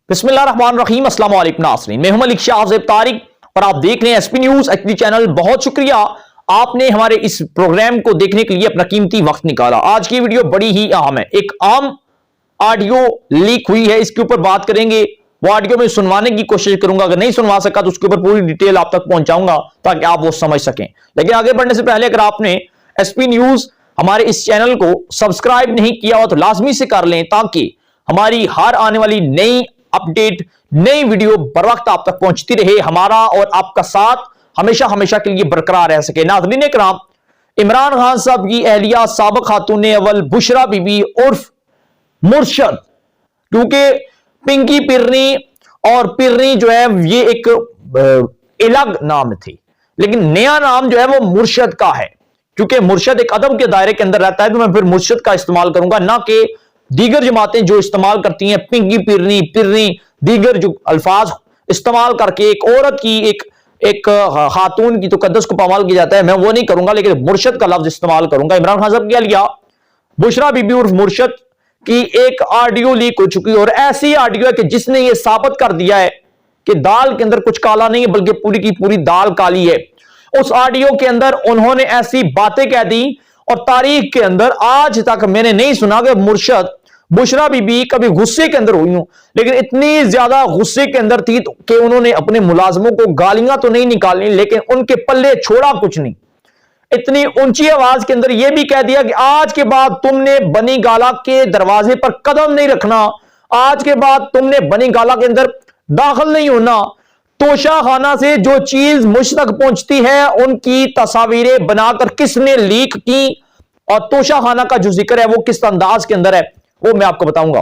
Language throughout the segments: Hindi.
बिस्मिल्लाहिर्रहमानिर्रहीम अस्सलाम वालेकुम नाज़रीन, मैं हूं मलिक शाह तारिक और आप देख रहे हैं एसपी न्यूज एचडी चैनल। बहुत शुक्रिया आपने हमारे इस प्रोग्राम को देखने के लिए अपना कीमती वक्त निकाला। आज की वीडियो बड़ी ही अहम है। एक आम ऑडियो लीक हुई है, इसके ऊपर बात करेंगे। वो ऑडियो में सुनवाने की कोशिश करूंगा, अगर नहीं सुनवा सका तो उसके ऊपर पूरी डिटेल आप तक पहुंचाऊंगा ताकि आप वो समझ सकें। लेकिन आगे बढ़ने से पहले अगर आपने एसपी न्यूज हमारे इस चैनल को सब्सक्राइब नहीं किया हो तो लाजमी से कर लें ताकि हमारी हर आने वाली नई अपडेट, नई वीडियो बर वक्त आप तक पहुंचती रहे। हमारा और आपका साथ हमेशा हमेशा के लिए बरकरार रह सके। नाज़रीन इकराम, इमरान खान साहब की अहलिया साबिक खातून अव्वल बुशरा बीबी उर्फ मुर्शद, क्योंकि पिंकी पिरनी और पिरनी जो है ये एक अलग नाम थी, लेकिन नया नाम जो है वो मुर्शद का है। क्योंकि मुर्शद एक अदब के दायरे के अंदर रहता है तो मैं फिर मुर्शद का इस्तेमाल करूंगा, ना कि दीगर जमातें जो इस्तेमाल करती हैं पिंकी पिरनी पिरनी दीगर जो अल्फाज इस्तेमाल करके एक औरत की एक खातून की तो कद्दस को पामाल किया जाता है। मैं वो नहीं करूंगा, लेकिन मुर्शद का लफ्ज इस्तेमाल करूंगा। इमरान खान साहब क्या लिया बुशरा बीबी उर्फ मुर्शद की एक ऑडियो लीक हो चुकी है, और ऐसी ऑडियो है कि जिसने ये साबित कर दिया है कि दाल के अंदर कुछ काला नहीं है बल्कि पूरी की पूरी दाल काली है। उस ऑडियो के अंदर उन्होंने ऐसी बातें कह दी और तारीख के अंदर आज तक मैंने नहीं सुना कि मुर्शद बुशरा बीबी कभी गुस्से के अंदर हुई हूं, लेकिन इतनी ज्यादा गुस्से के अंदर थी कि उन्होंने अपने मुलाजमों को गालियां तो नहीं निकाली, लेकिन उनके पल्ले छोड़ा कुछ नहीं। इतनी ऊंची आवाज के अंदर यह भी कह दिया कि आज के बाद तुमने बनी गाला के दरवाजे पर कदम नहीं रखना, आज के बाद तुमने बनी गाला के अंदर दाखिल नहीं होना। तोशा खाना से जो चीज मुझ तक पहुंचती है उनकी तस्वीरें बनाकर किसने लीक की और तोशा खाना का जो जिक्र है वो किस अंदाज के अंदर है वो मैं आपको बताऊंगा।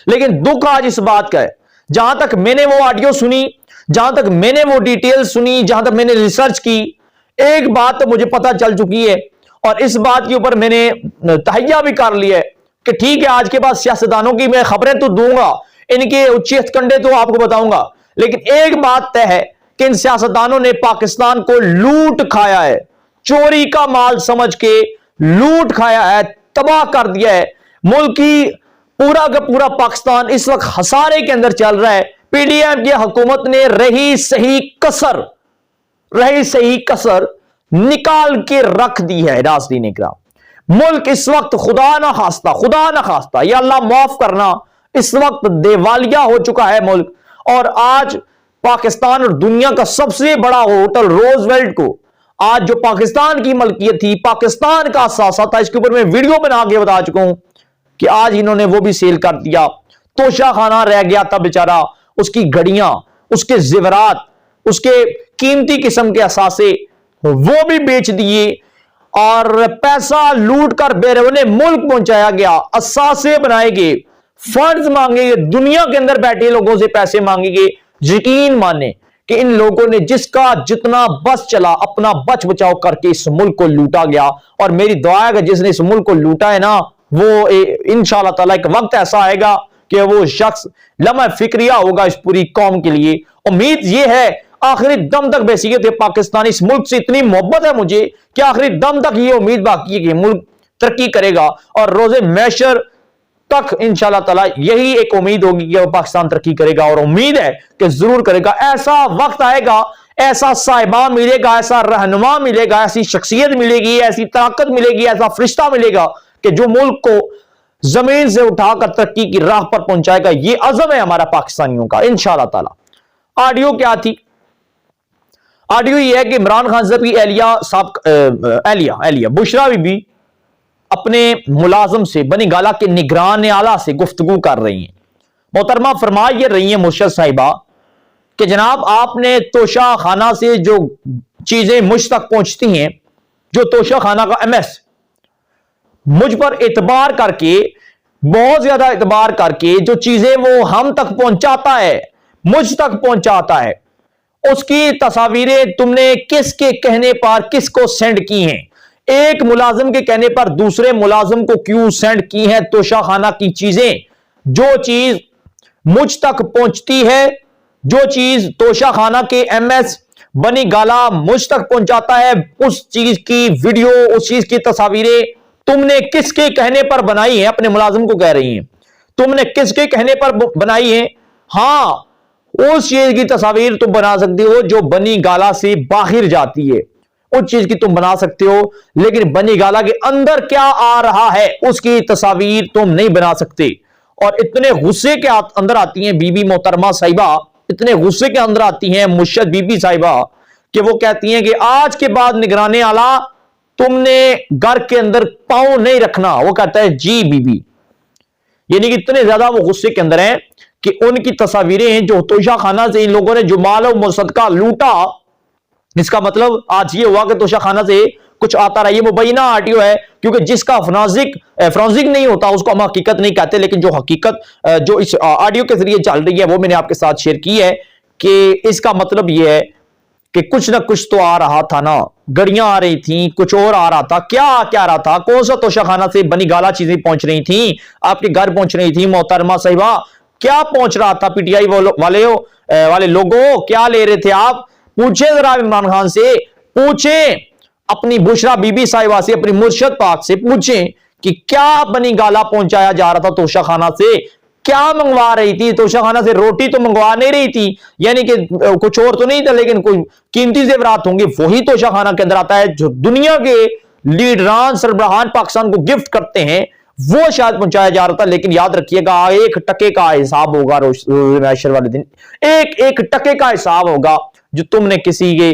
लेकिन दुख आज इस बात का है, जहां तक मैंने वो ऑडियो सुनी, जहां तक मैंने वो डिटेल सुनी, जहां तक मैंने रिसर्च की, एक बात तो मुझे पता चल चुकी है और इस बात के ऊपर मैंने तहैया भी कर लिया है कि ठीक है आज के बाद सियासतदानों की मैं खबरें तो दूंगा, इनके उच्चे कंडे तो आपको बताऊंगा, लेकिन एक बात तय है कि इन सियासतदानों ने पाकिस्तान को लूट खाया है, चोरी का माल समझ के लूट खाया है, तबाह कर दिया है। मुल्क की पूरा का पूरा पाकिस्तान इस वक्त हसारे के अंदर चल रहा है। पीडीएम की हुकूमत ने रही सही कसर निकाल के रख दी है। नाज़रीन इकराम, मुल्क इस वक्त खुदा ना खास्ता या अल्लाह माफ करना, इस वक्त दिवालिया हो चुका है मुल्क। और आज पाकिस्तान और दुनिया का सबसे बड़ा होटल रोजवेल्ट को आज जो पाकिस्तान की मलकियत थी, पाकिस्तान का असासा था, इसके ऊपर मैं वीडियो बना के बता चुका हूं कि आज इन्होंने वो भी सेल कर दिया। तोशा खाना रह गया था बेचारा, उसकी घड़ियां, उसके जेवरात, उसके कीमती किस्म के असासे वो भी बेच दिए और पैसा लूट कर बैरवने मुल्क पहुंचाया गया। असासे बनाए गए, फंड्स मांगे, दुनिया के अंदर बैठे लोगों से पैसे मांगेंगे। यकीन माने कि इन लोगों ने जिसका जितना बस चला अपना बच बचाव करके इस मुल्क को लूटा गया। और मेरी दुआ है कि जिसने इस मुल्क को लूटा है ना, वो इंशाअल्लाह ताला एक वक्त ऐसा आएगा कि वो शख्स लम्हा फिक्रिया होगा इस पूरी कौम के लिए। उम्मीद ये है आखिरी दम तक बेसियत है पाकिस्तान, इस मुल्क से इतनी मोहब्बत है मुझे कि आखिरी दम तक ये उम्मीद बाकी है कि मुल्क तरक्की करेगा और रोजे मैशर तक इंशाअल्लाह ताला यही एक उम्मीद होगी कि पाकिस्तान तरक्की करेगा, और उम्मीद है कि जरूर करेगा। ऐसा वक्त आएगा, ऐसा साहिबा मिलेगा, ऐसा रहनुमा मिलेगा, ऐसी शख्सियत मिलेगी, ऐसी ताकत मिलेगी, ऐसा फरिश्ता मिलेगा कि जो मुल्क को जमीन से उठाकर तरक्की की राह पर पहुंचाएगा। ये अज़म है हमारा पाकिस्तानियों का इंशाअल्लाह ताला। ऑडियो क्या थी? ऑडियो ये है कि इमरान खान साहब की एहलिया बुशरा बीबी अपने मुलाजिम से बनी गाला के निगरान आला से गुफ्तगू कर रही हैं। मोहतरमा फरमा ये रही है मुर्शद साहिबा कि जनाब आपने तोशा खाना से जो चीजें मुझ तक पहुंचती हैं, जो तोशा खाना का एमएस मुझ पर एतबार करके, बहुत ज्यादा एतबार करके जो चीजें वो हम तक पहुंचाता है, मुझ तक पहुंचाता है, उसकी तस्वीरें तुमने किसके कहने पर किसको सेंड की हैं? एक मुलाजिम के कहने पर दूसरे मुलाजिम को क्यों सेंड की है तोशा खाना की चीजें? जो चीज मुझ तक पहुंचती है, जो चीज तोशा खाना के एमएस बनी गाला मुझ तक पहुंचाता है, उस चीज की वीडियो, उस चीज की तस्वीरें तुमने किसके कहने पर बनाई है? अपने मुलाजिम को कह रही हैं तुमने किसके कहने पर बनाई है? हां, उस चीज की तस्वीर तुम बना सकते हो जो बनी गाला से बाहर जाती है, उस चीज की तुम बना सकते हो, लेकिन बनी गाला के अंदर क्या आ रहा है उसकी तस्वीर तुम नहीं बना सकते। और इतने गुस्से के अंदर आती हैं बीबी मोहतरमा साहिबा, इतने गुस्से के अंदर आती हैं मुर्शद बीबी साहिबा कि वो कहती हैं कि आज के बाद निगरानी आला तुमने घर के अंदर पांव नहीं रखना। वो कहता है जी बीबी, यानी कि इतने ज्यादा वो गुस्से के अंदर हैं कि उनकी तस्वीरें हैं जो तोशा खाना से इन लोगों ने जो माल और मुसदका लूटा, इसका मतलब आज ये हुआ कि तोशा खाना से कुछ आता रहा। ये मुबैना ऑडियो है, क्योंकि जिसका फ्रांसिक नहीं होता उसको हम हकीकत नहीं कहते, लेकिन जो हकीकत जो इस ऑडियो के जरिए चल रही है वो मैंने आपके साथ शेयर की है कि इसका मतलब ये है कि कुछ ना कुछ तो आ रहा था ना, गड़ियां आ रही थी, कुछ और आ रहा था। क्या क्या आ रहा था? कौन सा तोशाखाना से बनी गाला चीजें पहुंच रही थी, आपके घर पहुंच रही थी मोहतरमा साहिबा? क्या पहुंच रहा था? पीटीआई वाले लोगों क्या ले रहे थे आप? पूछे जरा इमरान खान से, पूछे अपनी बुशरा बीबी साहिबा से, अपनी मुर्शद पाक से पूछें कि क्या बनी गाला पहुंचाया जा रहा था तोशाखाना से, क्या मंगवा रही थी तोशाखाना से? रोटी तो मंगवा नहीं रही थी, यानी कि कुछ और तो नहीं था, लेकिन कोई कीमती जेवरात होंगे, वही तोशाखाना के अंदर आता है जो दुनिया के लीडरान सरबराहान पाकिस्तान को गिफ्ट करते हैं, वो शायद पहुंचाया जा रहा था। लेकिन याद रखिएगा 1 टके का हिसाब होगा रोज मैशर वाले दिन, 1 टके का हिसाब होगा जो तुमने किसी के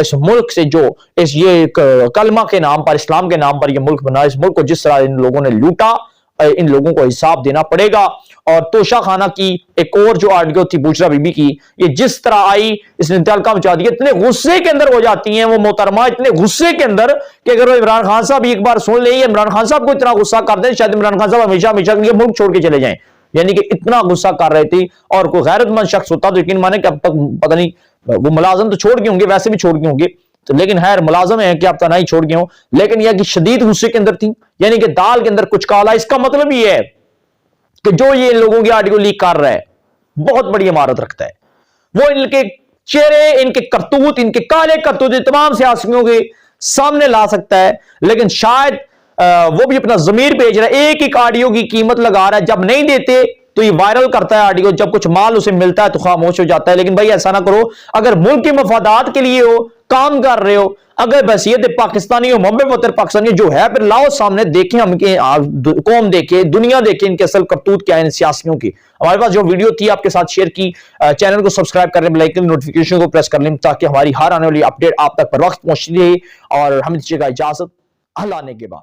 इस मुल्क से, जो इस ये कलमा के नाम पर, इस्लाम के नाम पर ये मुल्क बना, इस मुल्क को जिस तरह इन लोगों ने लूटा, इन लोगों को हिसाब देना पड़ेगा। और तोशा खाना की एक और जो ऑडियो थी बुशरा बीबी की, ये जिस तरह आई इसने तहलका मचा दिया। इतने गुस्से के अंदर हो जाती हैं वो मोहतरमा, इतने गुस्से के अंदर कि अगर वो इमरान खान साहब एक बार सुन ले, इमरान खान साहब को इतना गुस्सा कर दे, शायद इमरान खान साहब हमेशा हमेशा के लिए मुल्क छोड़ के चले जाएं, यानी कि इतना गुस्सा कर रहे थे। और कोई गैरतमंद शख्स होता तो यकीन माने कि अब तक पता नहीं वो मुलाजम तो छोड़ गए होंगे, वैसे भी छोड़ गए होंगे, तो लेकिन खैर मुलाजम है कि आप तो नहीं छोड़ गए हो, लेकिन यह कि शदीद गुस्से के अंदर थी, यानी कि दाल के अंदर कुछ काला। इसका मतलब ये है कि जो ये लोगों की ऑडियो लीक कर रहा है बहुत बड़ी इमारत रखता है, वो इनके चेहरे, इनके करतूत, इनके काले करतूत तमाम सियासियों के सामने ला सकता है, लेकिन शायद वो भी अपना जमीर बेच रहा है, एक ऑडियो की कीमत लगा रहा है। जब नहीं देते तो ये वायरल करता है ऑडियो, जब कुछ माल उसे मिलता है तो खामोश हो जाता है। लेकिन भाई ऐसा ना करो, अगर मुल्क के मफादात के लिए हो, काम कर रहे हो, अगर बसीयत पाकिस्तानी हो, मोहब्बत वतन पाकिस्तानी जो है, फिर लाओ सामने देखें, हम कौम देखे, दुनिया देखे इनके असल करतूत क्या है इन सियासियों की। हमारे पास जो वीडियो थी आपके साथ शेयर की, चैनल को सब्सक्राइब कर लें, बेल आइकन नोटिफिकेशन को प्रेस कर लें ताकि हमारी हर आने वाली अपडेट आप तक पर वक्त पहुंचती रहे। और हमें दीजिएगा इजाजत, अल्लाह ने के बाद।